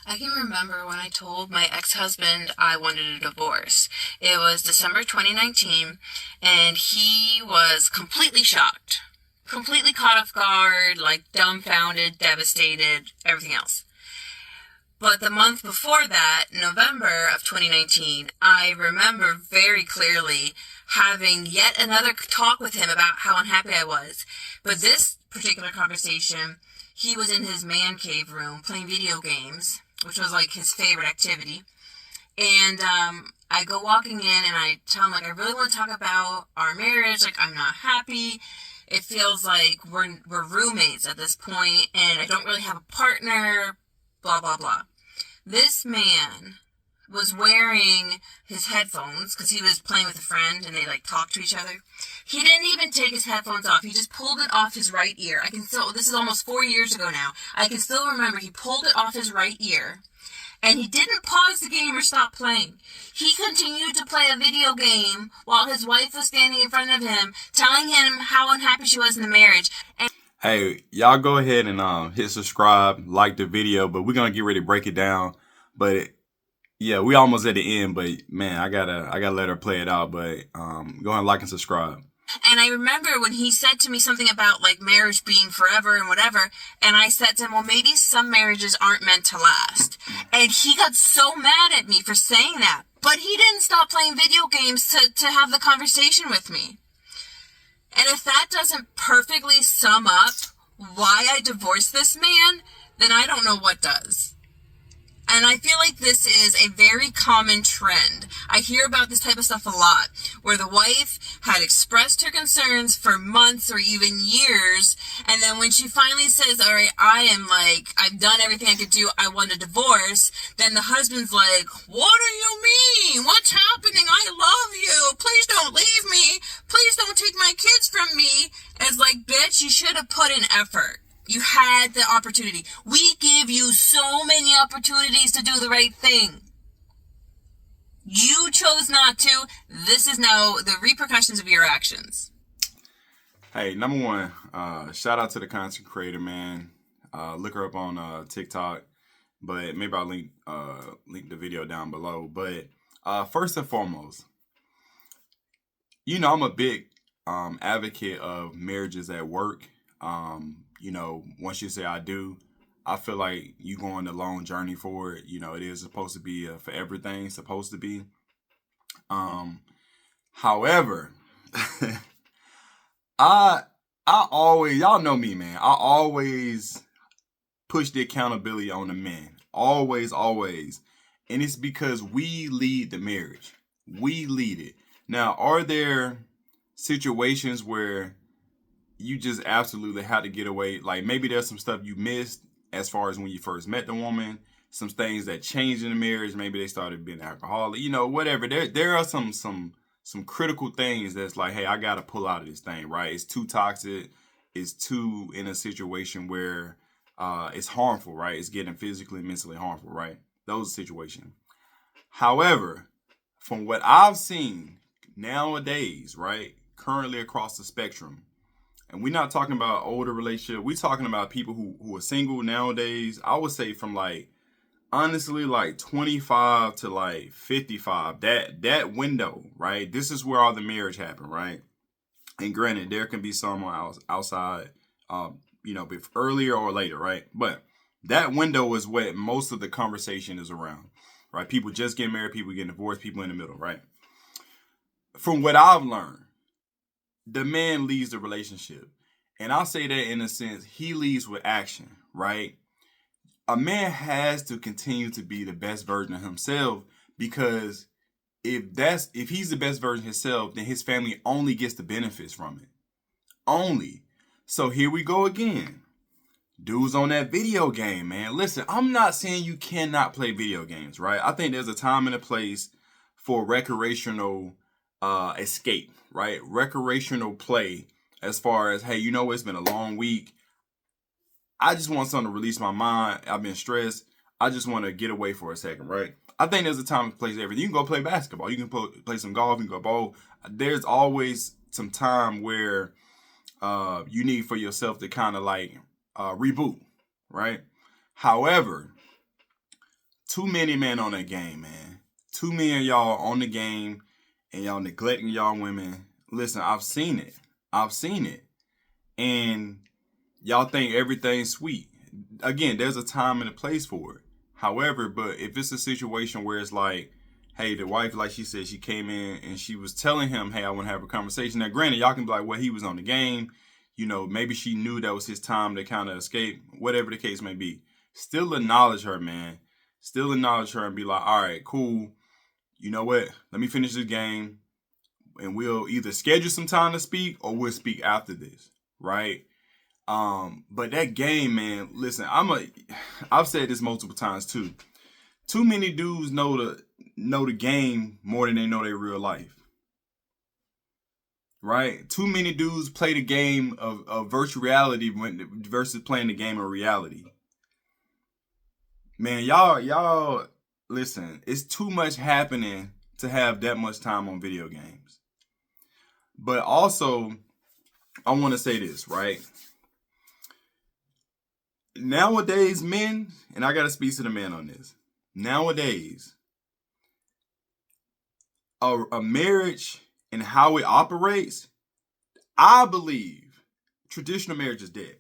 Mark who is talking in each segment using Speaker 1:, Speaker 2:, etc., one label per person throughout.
Speaker 1: I can remember when I told my ex-husband I wanted a divorce. It was December 2019, and he was completely shocked, completely caught off guard, like dumbfounded, devastated, everything else. But the month before that, November of 2019, I remember very clearly having yet another talk with him about how unhappy I was. But this particular conversation, he was in his man cave room playing video games, which was like his favorite activity. And I go walking in and I tell him, like, I really want to talk about our marriage. Like, I'm not happy. It feels like we're roommates at this point, and I don't really have a partner, blah, blah, blah. This man was wearing his headphones because he was playing with a friend and they like talked to each other. He didn't even take his headphones off. He just pulled it off his right ear. This is almost 4 years ago now. I can still remember he pulled it off his right ear and he didn't pause the game or stop playing. He continued to play a video game while his wife was standing in front of him, telling him how unhappy she was in the marriage. And
Speaker 2: Hey, y'all go ahead and hit subscribe, like the video, but we're gonna get ready to break it down. But yeah, we almost at the end, but man, I gotta let her play it out. But go ahead and like and subscribe.
Speaker 1: And I remember when he said to me something about like marriage being forever and whatever, and I said to him, well, maybe some marriages aren't meant to last. And he got so mad at me for saying that. But he didn't stop playing video games to have the conversation with me. And if that doesn't perfectly sum up why I divorced this man, then I don't know what does. And I feel like this is a very common trend. I hear about this type of stuff a lot, where the wife had expressed her concerns for months or even years, and then when she finally says, all right, I've done everything I could do, I want a divorce, then the husband's like, what do you mean? What's happening? I love you. Please don't leave me. Please don't take my kids from me. And it's like, bitch, you should have put in effort. You had the opportunity. We give you so many opportunities to do the right thing. You chose not to. This is now the repercussions of your actions.
Speaker 2: Hey, number one, shout out to the content creator, man. Look her up on TikTok, but maybe I'll link the video down below. But first and foremost, I'm a big advocate of marriages at work. Once you say I do, I feel like you go on the long journey for it. It is supposed to be for everything, supposed to be. However, I always, y'all know me, man. I always push the accountability on the men. Always, always. And it's because we lead the marriage. We lead it. Now, are there situations where you just absolutely had to get away? Like maybe there's some stuff you missed as far as when you first met the woman, some things that changed in the marriage. Maybe they started being alcoholic, whatever. There are some critical things that's like, hey, I got to pull out of this thing, right? It's too toxic. It's too in a situation where it's harmful, right? It's getting physically and mentally harmful, right? Those situations. However, from what I've seen nowadays, right, currently across the spectrum, and we're not talking about older relationship. We're talking about people who are single nowadays. I would say from honestly, 25 to 55. That window, right? This is where all the marriage happened, right? And granted, there can be someone outside, earlier or later, right? But that window is what most of the conversation is around, right? People just get married, people getting divorced, people in the middle, right? From what I've learned, the man leads the relationship. And I'll say that in a sense, he leads with action, right? A man has to continue to be the best version of himself, because if he's the best version of himself, then his family only gets the benefits from it. Only. So here we go again. Dudes on that video game, man. Listen, I'm not saying you cannot play video games, right? I think there's a time and a place for recreational escape, right? Recreational play, as far as, hey, it's been a long week. I just want something to release my mind. I've been stressed. I just want to get away for a second, right? I think there's a time and place for everything. You can go play basketball. You can play some golf. You can go bowl. There's always some time where you need for yourself to kind of reboot, right? However, too many men on that game, man. Too many of y'all on the game and y'all neglecting y'all women. Listen, I've seen it. And y'all think everything's sweet. Again, there's a time and a place for it. However, but if it's a situation where it's like, hey, the wife, like she said, she came in and she was telling him, hey, I want to have a conversation. Now, granted, y'all can be like, well, he was on the game. You know, maybe she knew that was his time to kind of escape, whatever the case may be. Still acknowledge her, man. Still acknowledge her and be like, all right, cool. You know what? Let me finish this game. And we'll either schedule some time to speak or we'll speak after this, right? But that game, man, listen, I've said this multiple times too. Too many dudes know the game more than they know their real life. Right? Too many dudes play the game of virtual reality versus playing the game of reality. Man, y'all listen, it's too much happening to have that much time on video games. But also, I want to say this, right? Nowadays, men, and I got to speak to the men on this. Nowadays, a marriage and how it operates, I believe traditional marriage is dead.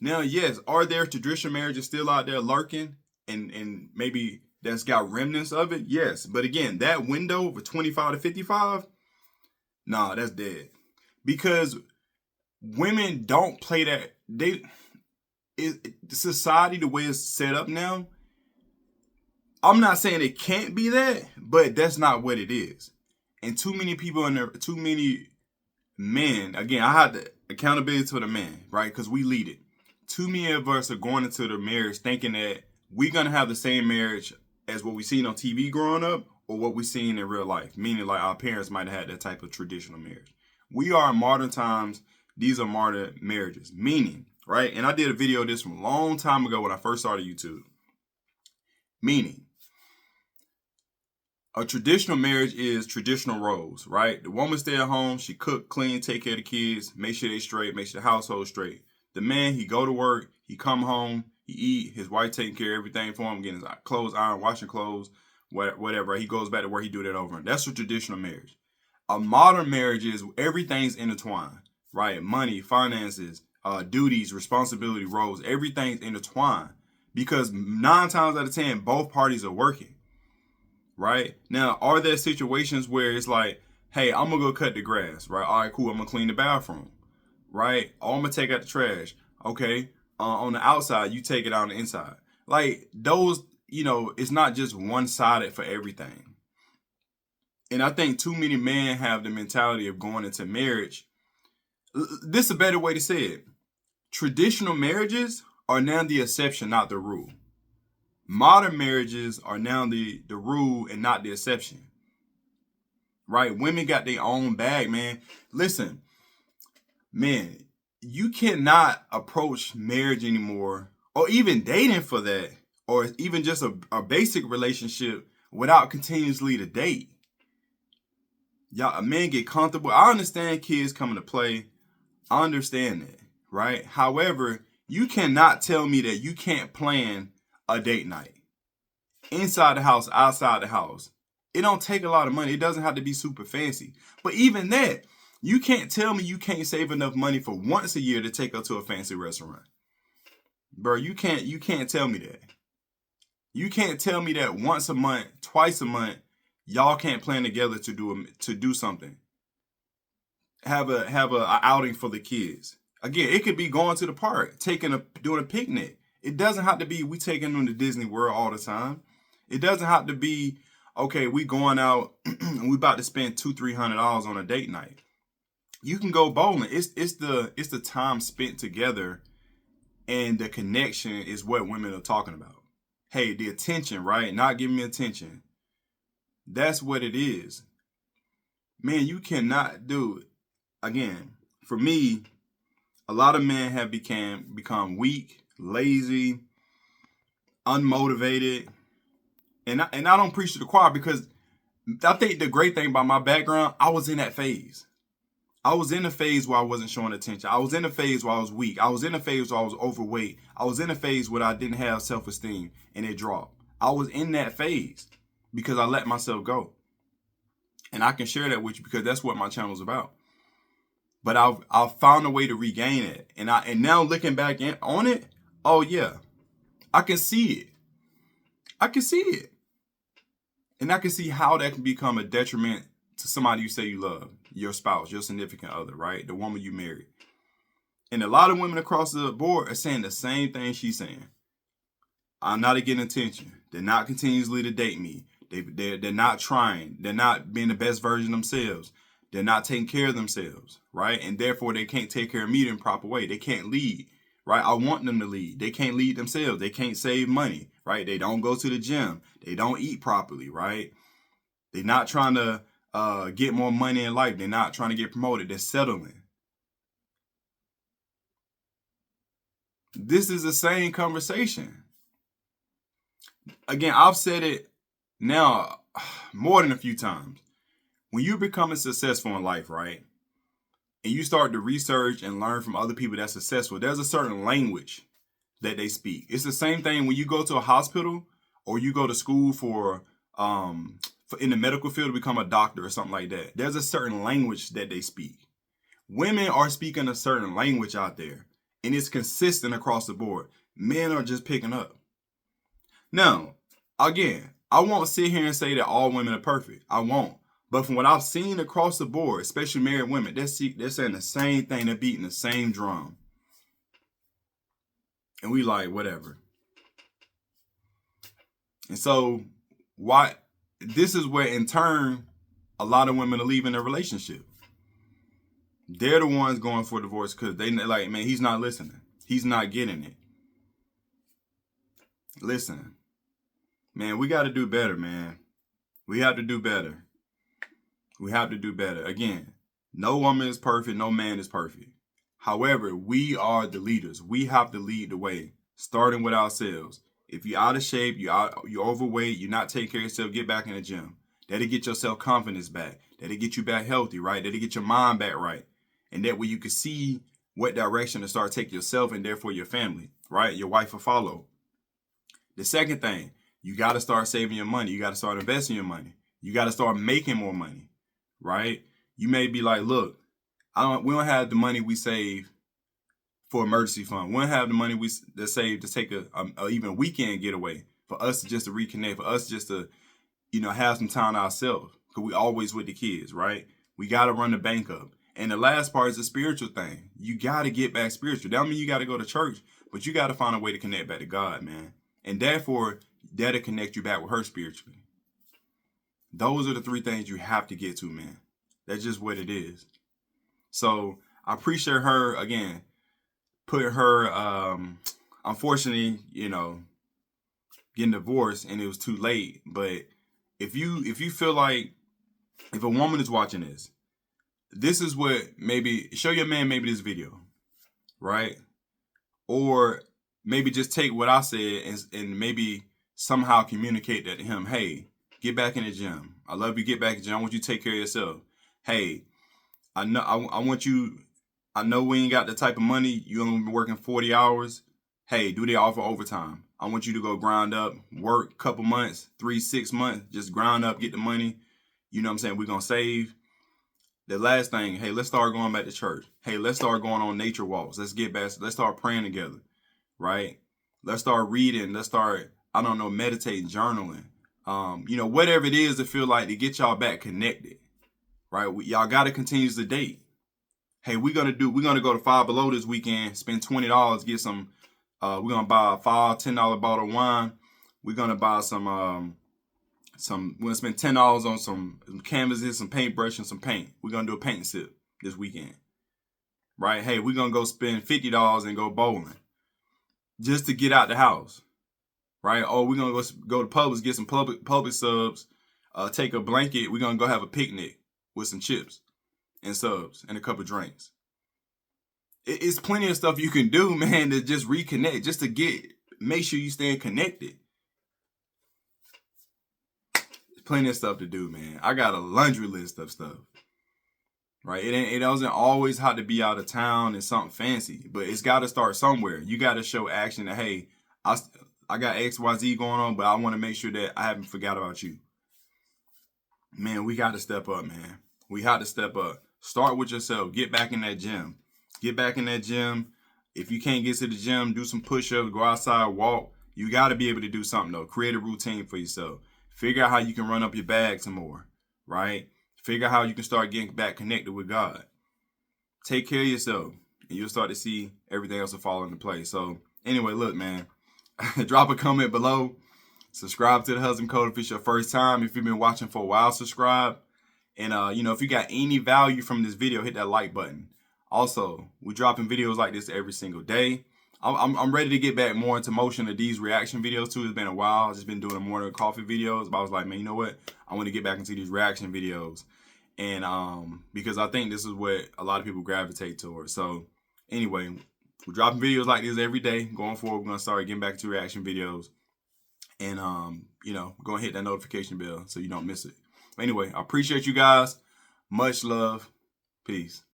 Speaker 2: Now, yes, are there traditional marriages still out there lurking and maybe that's got remnants of it? Yes. But again, that window for 25 to 55, nah, that's dead. Because women don't play that. Society, the way it's set up now, I'm not saying it can't be that, but that's not what it is. And too many people in there, too many men, again, I had the accountability to the man, right? Because we lead it. Too many of us are going into the marriage thinking that we're going to have the same marriage as what we seen on TV growing up or what we seen in real life. Meaning like our parents might have had that type of traditional marriage. We are in modern times. These are modern marriages. Meaning, right? And I did a video of this from a long time ago when I first started YouTube. Meaning, a traditional marriage is traditional roles, right? The woman stay at home, she cook, clean, take care of the kids, make sure they straight, make sure the household straight. The man, he go to work, he come home, he eat, his wife taking care of everything for him, getting his clothes ironed, washing clothes, whatever. He goes back to work, he do that over. That's a traditional marriage. A modern marriage is everything's intertwined, right? Money, finances, duties, responsibility, roles, everything's intertwined because 9 times out of 10, both parties are working. Right? Now, are there situations where it's like, hey, I'm going to go cut the grass, right? All right, cool. I'm going to clean the bathroom, right? Or I'm going to take out the trash. Okay. On the outside, you take it out on the inside. Like those, it's not just one-sided for everything. And I think too many men have the mentality of going into marriage. This is a better way to say it. Traditional marriages are now the exception, not the rule. Modern marriages are now the rule and not the exception. Right? Women got their own bag, man. Listen, man, you cannot approach marriage anymore, or even dating for that, or even just a basic relationship without continuously to date. Y'all, men get comfortable. I understand kids coming to play. I understand that, right? However, you cannot tell me that you can't plan a date night inside the house, outside the house. It don't take a lot of money. It doesn't have to be super fancy. But even that, you can't tell me you can't save enough money for once a year to take her to a fancy restaurant. Bro, you can't tell me that. You can't tell me that once a month, twice a month, y'all can't plan together to do something. Have a outing for the kids. Again, it could be going to the park, doing a picnic. It doesn't have to be we taking them to Disney World all the time. It doesn't have to be, okay, we going out and we about to spend $200-300 on a date night. You can go bowling. It's the time spent together, and the connection is what women are talking about. Hey, the attention, right? Not giving me attention. That's what it is. Man, you cannot do it. Again, for me, a lot of men have become weak, lazy, unmotivated. And I don't preach to the choir because I think the great thing about my background, I was in that phase. I was in a phase where I wasn't showing attention. I was in a phase where I was weak. I was in a phase where I was overweight. I was in a phase where I didn't have self-esteem and it dropped. I was in that phase because I let myself go. And I can share that with you because that's what my channel is about. But I've found a way to regain it. And now looking back on it, oh yeah, I can see it. I can see it. And I can see how that can become a detriment to somebody you say you love, your spouse, your significant other, right? The woman you married. And a lot of women across the board are saying the same thing she's saying. I'm not getting attention. They're not continuously to date me. They're not trying. They're not being the best version of themselves. They're not taking care of themselves, right? And therefore, they can't take care of me in a proper way. They can't lead, right? I want them to lead. They can't lead themselves. They can't save money, right? They don't go to the gym. They don't eat properly, right? They're not trying to get more money in life. They're not trying to get promoted. They're settling. This is the same conversation. Again, I've said it now more than a few times. When you're becoming successful in life, right? And you start to research and learn from other people that's successful, there's a certain language that they speak. It's the same thing when you go to a hospital or you go to school for in the medical field to become a doctor or something like that. There's a certain language that they speak. Women are speaking a certain language out there, and it's consistent across the board. Men are just picking up. Now, again, I won't sit here and say that all women are perfect. I won't. But from what I've seen across the board, especially married women, they're saying the same thing. They're beating the same drum. And we like, whatever. And so, this is where, in turn, a lot of women are leaving their relationship. They're the ones going for divorce because they're like, man, he's not listening. He's not getting it. Listen, man, we got to do better, man. We have to do better. We have to do better. Again, no woman is perfect. No man is perfect. However, we are the leaders. We have to lead the way, starting with ourselves. If you're out of shape, you're overweight, you're not taking care of yourself, get back in the gym. That'll get your self-confidence back. That'll get you back healthy, right? That'll get your mind back right. And that way you can see what direction to start taking yourself and therefore your family, right? Your wife will follow. The second thing, you got to start saving your money. You got to start investing your money. You got to start making more money, right? You may be like, look, we don't have the money we save for emergency fund. We don't have the money we save to take a even weekend getaway, for us to just to reconnect, for us just to, have some time ourselves, because we always with the kids, right? We got to run the bank up. And the last part is the spiritual thing. You got to get back spiritual. That don't mean you got to go to church, but you got to find a way to connect back to God, man. And therefore, that'll connect you back with her spiritually. Those are the three things you have to get to, man. That's just what it is. So I appreciate her, again, putting her, unfortunately, getting divorced, and it was too late. But if you feel like, if a woman is watching this is what, maybe show your man maybe this video, right? Or maybe just take what I said and maybe somehow communicate that to him. Hey, get back in the gym. I love you. Get back in the gym. I want you to take care of yourself. Hey, I want you. I know we ain't got the type of money. You only been working 40 hours. Hey, do they offer overtime? I want you to go grind up, work a couple months, 3-6 months, just grind up, get the money. You know what I'm saying? We're going to save. The last thing, hey, let's start going back to church. Hey, let's start going on nature walks. Let's get back. Let's start praying together, right? Let's start reading. Let's start, meditating, journaling. Whatever it is to feel like to get y'all back connected, right? Y'all got to continue to date. Hey, we're going to go to Five Below this weekend, spend $20, get some, we're going to buy a $5-10 bottle of wine. We're going to buy we're going to spend $10 on some canvases, some paintbrush, and some paint. We're going to do a paint sip this weekend, right? Hey, we're going to go spend $50 and go bowling just to get out the house, right? Or we're going to go to Publix, get some public subs, take a blanket. We're going to go have a picnic with some chips and subs and a couple drinks. It's plenty of stuff you can do, man, to just reconnect, just to make sure you stay connected. Plenty of stuff to do, man. I got a laundry list of stuff, right? It doesn't always have to be out of town and something fancy, but it's got to start somewhere. You got to show action that, hey, I got XYZ going on, but I want to make sure that I haven't forgot about you. Man, we got to step up, man. We have to step up. Start with yourself. Get back in that gym. Get back in that gym. If you can't get to the gym, do some push-ups, go outside, walk. You got to be able to do something, though. Create a routine for yourself. Figure out how you can run up your bag some more, right? Figure out how you can start getting back connected with God. Take care of yourself, and you'll start to see everything else will fall into place. So, anyway, look, man. Drop a comment below. Subscribe to the Husband Code if it's your first time. If you've been watching for a while, subscribe. And, if you got any value from this video, hit that like button. Also, we're dropping videos like this every single day. I'm ready to get back more into motion of these reaction videos too. It's been a while. I've just been doing morning coffee videos. But I was like, man, you know what? I want to get back into these reaction videos. And because I think this is what a lot of people gravitate towards. So anyway, we're dropping videos like this every day. Going forward, we're going to start getting back to reaction videos. And, go and hit that notification bell so you don't miss it. Anyway, I appreciate you guys. Much love. Peace.